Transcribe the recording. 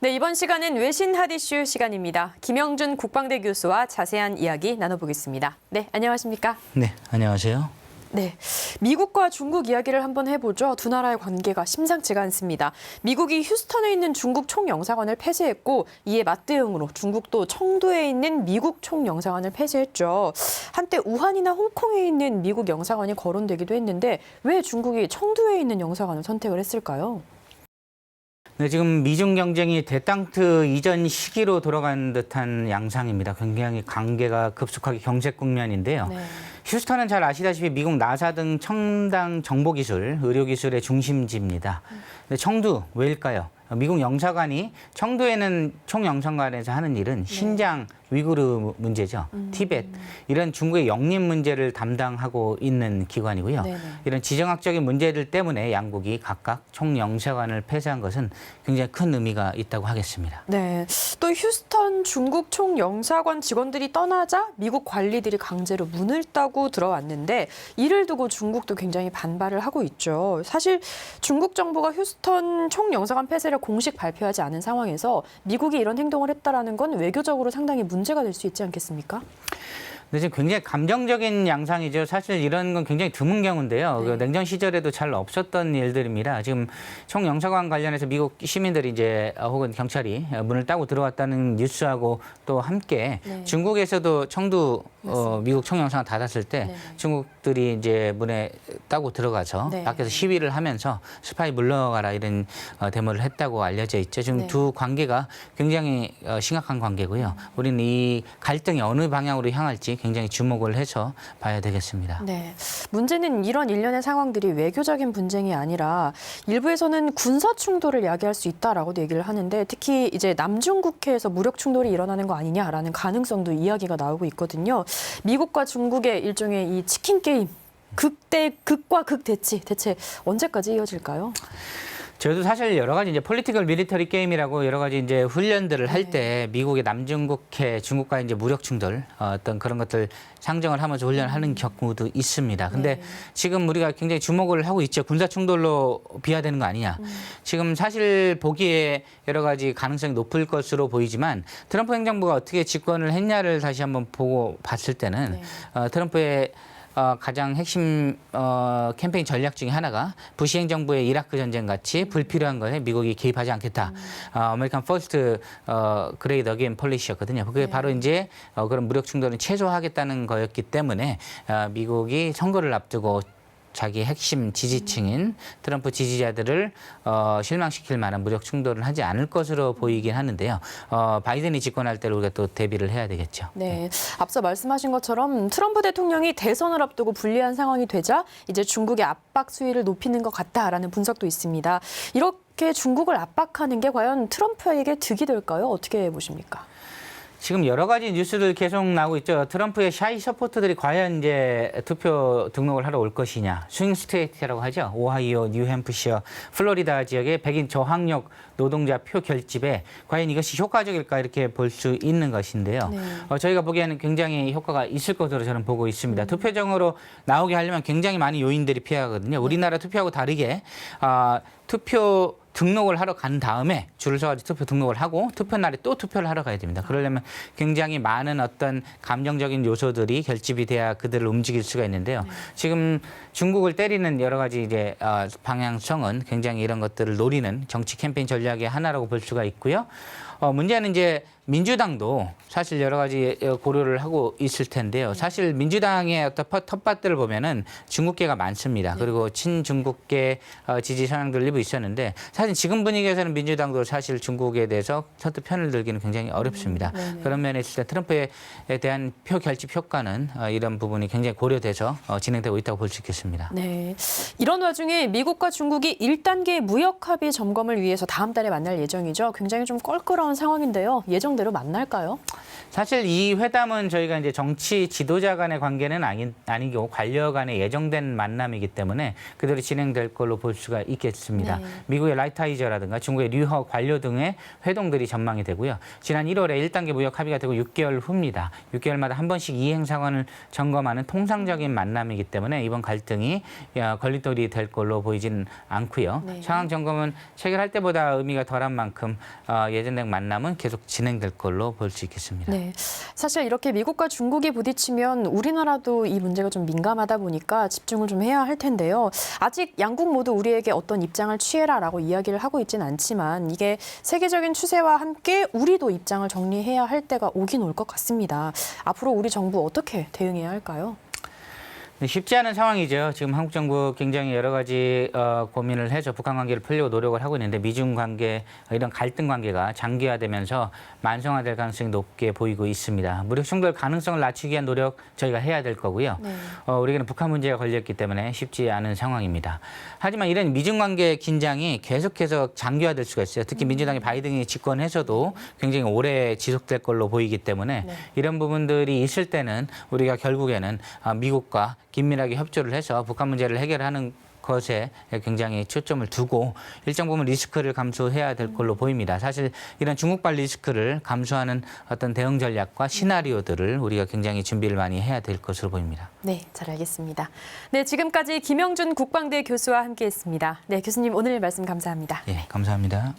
네, 이번 시간은 외신 핫이슈 시간입니다. 김영준 국방대 교수와 자세한 이야기 나눠보겠습니다. 네, 안녕하십니까? 네, 안녕하세요. 네, 미국과 중국 이야기를 한번 해보죠. 두 나라의 관계가 심상치가 않습니다. 미국이 휴스턴에 있는 중국 총영사관을 폐쇄했고 이에 맞대응으로 중국도 청두에 있는 미국 총영사관을 폐쇄했죠. 한때 우한이나 홍콩에 있는 미국 영사관이 거론되기도 했는데 왜 중국이 청두에 있는 영사관을 선택을 했을까요? 네, 지금 미중 경쟁이 데탕트 이전 시기로 돌아간 듯한 양상입니다. 굉장히 관계가 급속하게 경색 국면인데요. 네. 휴스턴은 잘 아시다시피 미국 나사 등 첨단 정보기술, 의료기술의 중심지입니다. 근데 청두, 왜일까요? 미국 영사관이 청두에는 총영사관에서 하는 일은 신장, 위구르 문제죠. 티벳, 이런 중국의 영림 문제를 담당하고 있는 기관이고요. 네네. 이런 지정학적인 문제들 때문에 양국이 각각 총영사관을 폐쇄한 것은 굉장히 큰 의미가 있다고 하겠습니다. 네, 또 휴스턴 중국 총영사관 직원들이 떠나자 미국 관리들이 강제로 문을 따고 들어왔는데 이를 두고 중국도 굉장히 반발을 하고 있죠. 사실 중국 정부가 휴스턴 총영사관 폐쇄를 공식 발표하지 않은 상황에서 미국이 이런 행동을 했다라는 건 외교적으로 상당히 문제가 될 수 있지 않겠습니까? 근데 지금 굉장히 감정적인 양상이죠. 사실 이런 건 굉장히 드문 경우인데요. 네. 그 냉전 시절에도 잘 없었던 일들입니다. 지금 총영사관 관련해서 미국 시민들이 이제 혹은 경찰이 문을 따고 들어왔다는 뉴스하고 또 함께 네. 중국에서도 청두 미국 총영사관 닫았을 때 네. 중국들이 이제 문에 따고 들어가서 네. 밖에서 시위를 하면서 스파이 물러가라 이런 데모를 했다고 알려져 있죠. 지금 네. 두 관계가 굉장히 심각한 관계고요. 우리는 이 갈등이 어느 방향으로 향할지 굉장히 주목을 해서 봐야 되겠습니다. 네, 문제는 이런 일련의 상황들이 외교적인 분쟁이 아니라 일부에서는 군사 충돌을 야기할 수 있다라고도 얘기를 하는데 특히 이제 남중국해에서 무력 충돌이 일어나는 거 아니냐라는 가능성도 이야기가 나오고 있거든요. 미국과 중국의 일종의 이 치킨 게임, 극과 극 대치 대체 언제까지 이어질까요? 저도 사실 여러 가지 이제 폴리티컬 미리터리 게임이라고 여러 가지 이제 훈련들을 할 때 미국의 남중국해, 중국과 이제 무력 충돌 어떤 그런 것들 상정을 하면서 훈련하는 경우도 있습니다. 근데 지금 우리가 굉장히 주목을 하고 있죠. 군사 충돌로 비화되는 거 아니냐. 지금 사실 보기에 여러 가지 가능성이 높을 것으로 보이지만 트럼프 행정부가 어떻게 집권을 했냐를 다시 한번 보고 봤을 때는 트럼프의 가장 핵심 캠페인 전략 중에 하나가 부시 행정부의 이라크 전쟁 같이 불필요한 거에 미국이 개입하지 않겠다. 아메리칸 퍼스트 그레이드 어게인 폴리시였거든요. 그게 바로 이제 그런 무력 충돌을 최소화하겠다는 거였기 때문에 미국이 선거를 앞두고 자기 핵심 지지층인 트럼프 지지자들을 실망시킬 만한 무력 충돌을 하지 않을 것으로 보이긴 하는데요. 바이든이 집권할 때로 우리가 또 대비를 해야 되겠죠. 네, 앞서 말씀하신 것처럼 트럼프 대통령이 대선을 앞두고 불리한 상황이 되자 이제 중국의 압박 수위를 높이는 것 같다라는 분석도 있습니다. 이렇게 중국을 압박하는 게 과연 트럼프에게 득이 될까요? 어떻게 보십니까? 지금 여러 가지 뉴스들 계속 나오고 있죠. 트럼프의 샤이 서포터들이 과연 이제 투표 등록을 하러 올 것이냐. 스윙 스테이트라고 하죠. 오하이오, 뉴햄프셔, 플로리다 지역의 백인 저학력 노동자 표 결집에 과연 이것이 효과적일까 이렇게 볼 수 있는 것인데요. 저희가 보기에는 굉장히 효과가 있을 것으로 저는 보고 있습니다. 투표정으로 나오게 하려면 굉장히 많은 요인들이 필요하거든요. 우리나라 투표하고 다르게 투표 등록을 하러 간 다음에 줄을 서가지고 투표 등록을 하고 투표 날에 또 투표를 하러 가야 됩니다. 그러려면 굉장히 많은 어떤 감정적인 요소들이 결집이 돼야 그들을 움직일 수가 있는데요. 지금 중국을 때리는 여러 가지 이제 방향성은 굉장히 이런 것들을 노리는 정치 캠페인 전략의 하나라고 볼 수가 있고요. 문제는 이제 민주당도 사실 여러 가지 고려를 하고 있을 텐데요. 사실 민주당의 어떤 텃밭들을 보면은 중국계가 많습니다. 그리고 친중국계 지지 성향들 일부 있었는데 사실 지금 분위기에서는 민주당도 사실 중국에 대해서 선뜻 편을 들기는 굉장히 어렵습니다. 그런 면에 있을 때 트럼프에 대한 표 결집 효과는 이런 부분이 굉장히 고려돼서 진행되고 있다고 볼 수 있겠습니다. 네, 이런 와중에 미국과 중국이 1단계 무역 합의 점검을 위해서 다음 달에 만날 예정이죠. 굉장히 좀 껄끄러운 상황인데요. 예정대로 만날까요? 사실 이 회담은 저희가 이제 정치 지도자 간의 관계는 아니고 관료 간의 예정된 만남이기 때문에 그대로 진행될 걸로 볼 수가 있겠습니다. 네. 미국의 라이트하이저라든가 중국의 류허 관료 등의 회동들이 전망이 되고요. 지난 1월에 1단계 무역 합의가 되고 6개월 후입니다. 6개월마다 한 번씩 이행 상황을 점검하는 통상적인 만남이기 때문에 이번 갈등이 걸림돌이 될 걸로 보이지는 않고요. 네. 상황 점검은 체결할 때보다 의미가 덜한 만큼 예정된 만남은 계속 진행될 걸로 볼 수 있겠습니다. 네, 사실 이렇게 미국과 중국이 부딪히면 우리나라도 이 문제가 좀 민감하다 보니까 집중을 좀 해야 할 텐데요. 아직 양국 모두 우리에게 어떤 입장을 취해라라고 이야기를 하고 있지는 않지만 이게 세계적인 추세와 함께 우리도 입장을 정리해야 할 때가 오긴 올 것 같습니다. 앞으로 우리 정부 어떻게 대응해야 할까요? 네, 쉽지 않은 상황이죠. 지금 한국 정부 굉장히 여러 가지 고민을 해서 북한 관계를 풀려고 노력을 하고 있는데 미중 관계 이런 갈등 관계가 장기화되면서 만성화될 가능성이 높게 보이고 있습니다. 무력 충돌 가능성을 낮추기 위한 노력 저희가 해야 될 거고요. 네. 우리에게는 북한 문제가 걸렸기 때문에 쉽지 않은 상황입니다. 하지만 이런 미중 관계 긴장이 계속해서 장기화될 수가 있어요. 특히 민주당의 바이든이 집권해서도 굉장히 오래 지속될 걸로 보이기 때문에 네. 이런 부분들이 있을 때는 우리가 결국에는 미국과 긴밀하게 협조를 해서 북한 문제를 해결하는 것에 굉장히 초점을 두고 일정 부분 리스크를 감수해야 될 걸로 보입니다. 사실 이런 중국발 리스크를 감수하는 어떤 대응 전략과 시나리오들을 우리가 굉장히 준비를 많이 해야 될 것으로 보입니다. 네, 잘 알겠습니다. 네, 지금까지 김영준 국방대 교수와 함께했습니다. 네, 교수님 오늘 말씀 감사합니다. 예, 감사합니다.